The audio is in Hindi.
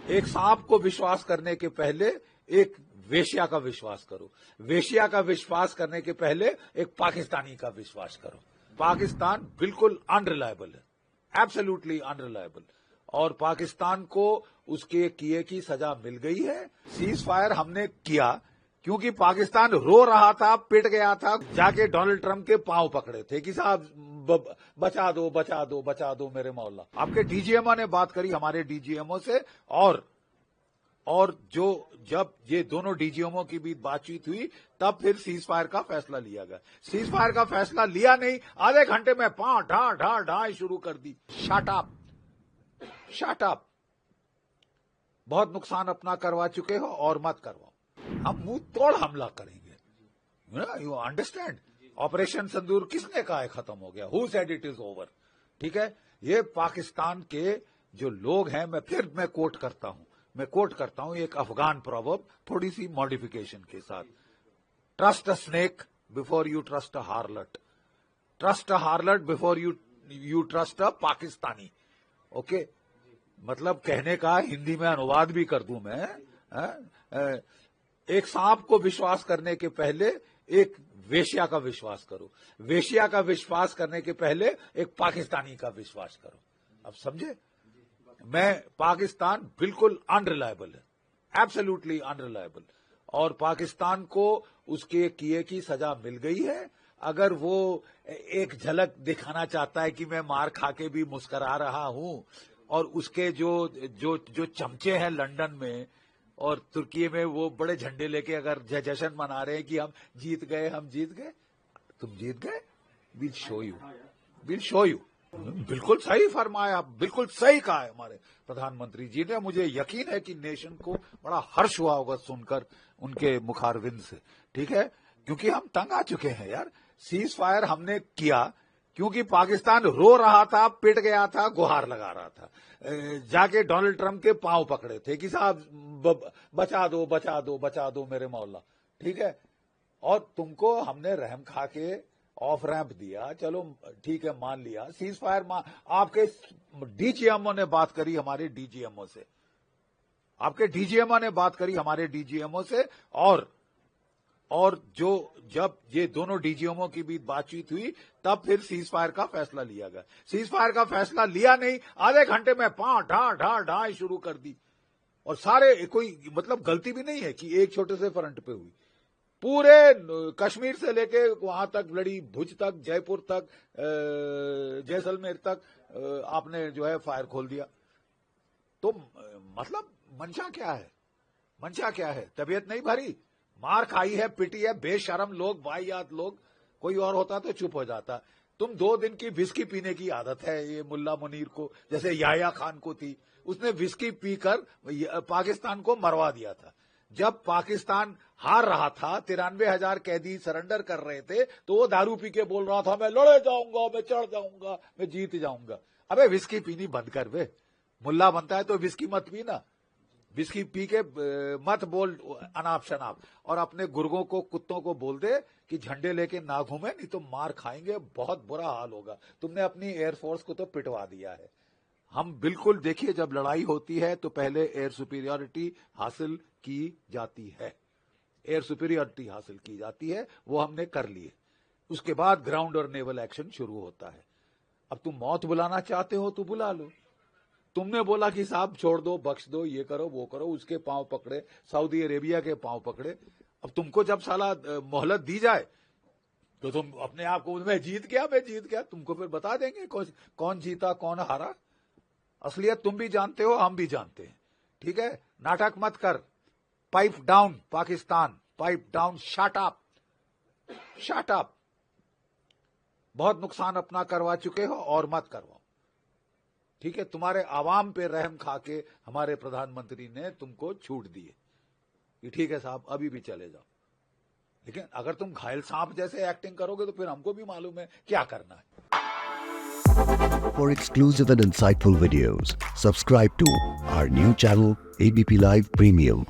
एक सांप को विश्वास करने के पहले एक वेश्या का विश्वास करो। वेश्या का विश्वास करने के पहले एक पाकिस्तानी का विश्वास करो। पाकिस्तान बिल्कुल अनरिलायबल है, एब्सोल्युटली अनरिलायबल। और पाकिस्तान को उसके किए की सजा मिल गई है। सीज फायर हमने किया क्योंकि पाकिस्तान रो रहा था, पिट गया था, जाके डोनाल्ड ट्रंप के पांव पकड़े थे कि साहब बचा दो बचा दो बचा दो मेरे मौला। आपके डीजीएमओ ने बात करी हमारे डीजीएमओ से, और जो जब ये दोनों डीजीएमओ की बीच बातचीत हुई तब फिर सीज फायर का फैसला लिया गया। सीज फायर का फैसला लिया नहीं, आधे घंटे में ढा शुरू कर दी। शट अप, बहुत नुकसान अपना करवा चुके हो और मत करवाओ। हम मुंह तोड़ हमला करेंगे। You understand? ऑपरेशन सिंदूर किसने कहा है खत्म हो गया? Who said it is over? ठीक है, ये पाकिस्तान के जो लोग हैं, मैं कोट करता हूं एक अफगान प्रोवर्ब, थोड़ी सी मॉडिफिकेशन के साथ। Trust a snake before you trust a हार्लट, trust a हार्लट before you trust a Pakistani. Okay, मतलब कहने का हिंदी में अनुवाद भी कर दूं मैं। एक सांप को विश्वास करने के पहले एक वेश्या का विश्वास करो। वेश्या का विश्वास करने के पहले एक पाकिस्तानी का विश्वास करो। अब समझे? पाकिस्तान बिल्कुल अनरिलायबल है, एब्सोल्युटली अनरिलायबल। और पाकिस्तान को उसके किए की सजा मिल गई है। अगर वो एक झलक दिखाना चाहता है कि मैं मार खा के भी मुस्करा रहा हूं, और उसके जो चमचे हैं लंदन में और तुर्की में, वो बड़े झंडे लेके अगर जश्न मना रहे हैं कि हम जीत गए, तुम जीत गए, विल शो यू। बिल्कुल सही फरमाया, बिल्कुल सही कहा है हमारे प्रधानमंत्री जी ने। मुझे यकीन है कि नेशन को बड़ा हर्ष हुआ होगा सुनकर उनके मुखारविंद से। ठीक है, क्योंकि हम तंग आ चुके हैं यार। सीज फायर हमने किया क्योंकि पाकिस्तान रो रहा था, पिट गया था, गुहार लगा रहा था, जाके डोनाल्ड ट्रंप के पांव पकड़े थे कि साहब बचा दो बचा दो बचा दो मेरे मौला। ठीक है, और तुमको हमने रहम खा के ऑफ रैंप दिया, चलो ठीक है, मान लिया। सीज फायर आपके डीजीएमओ ने बात करी हमारे डीजीएमओ से, और जब ये दोनों डीजीएमओ की बीच बातचीत हुई तब फिर सीज फायर का फैसला लिया गया। सीज फायर का फैसला लिया नहीं, आधे घंटे में ढा शुरू कर दी। और सारे, कोई मतलब गलती भी नहीं है कि एक छोटे से फ्रंट पे हुई। पूरे कश्मीर से लेके वहां तक लड़ी, भुज तक, जयपुर तक, जैसलमेर तक आपने जो है फायर खोल दिया। तो मतलब मंशा क्या है? तबीयत नहीं भरी, मार खाई है, पिटी है, बेशरम लोग, वाहियात लोग। कोई और होता तो चुप हो जाता। तुम 2 दिन की विस्की पीने की आदत है ये मुल्ला मुनीर को, जैसे याह्या खान को थी। उसने विस्की पीकर पाकिस्तान को मरवा दिया था। जब पाकिस्तान हार रहा था, 93,000 कैदी सरेंडर कर रहे थे, तो वो दारू पी के बोल रहा था मैं लड़े जाऊंगा, मैं चढ़ जाऊंगा, मैं जीत जाऊंगा। अबे विस्की पीनी बंद कर बे। मुल्ला बनता है तो विस्की मत पीना, विस्की पी के मत बोल अनाप शनाप। और अपने गुर्गों को, कुत्तों को बोल दे कि झंडे लेके ना घूमे, नहीं तो मार खाएंगे, बहुत बुरा हाल होगा। तुमने अपनी एयरफोर्स को तो पिटवा दिया है। हम बिल्कुल, देखिए, जब लड़ाई होती है तो पहले एयर सुपीरियरिटी हासिल की जाती है, वो हमने कर ली है। उसके बाद ग्राउंड और नेवल एक्शन शुरू होता है। अब तुम मौत बुलाना चाहते हो तो बुला लो। तुमने बोला कि साहब छोड़ दो, बख्श दो, ये करो वो करो, उसके पांव पकड़े, सऊदी अरेबिया के पांव पकड़े। अब तुमको जब साला मोहलत दी जाए तो तुम अपने आप को मैं जीत गया, तुमको फिर बता देंगे कौन जीता कौन हारा। असलियत तुम भी जानते हो, हम भी जानते हैं। ठीक है, नाटक मत कर। Pipe down Pakistan, pipe down, shut up. बहुत नुकसान अपना करवा चुके हो और मत करवाओ। ठीक है, तुम्हारे आवाम पे रहम खा के हमारे प्रधानमंत्री ने तुमको छूट दी है कि ठीक है साहब अभी भी चले जाओ। लेकिन अगर तुम घायल सांप जैसे एक्टिंग करोगे तो फिर हमको भी मालूम है क्या करना है। For exclusive and insightful videos, subscribe to our new channel ABP Live Premium.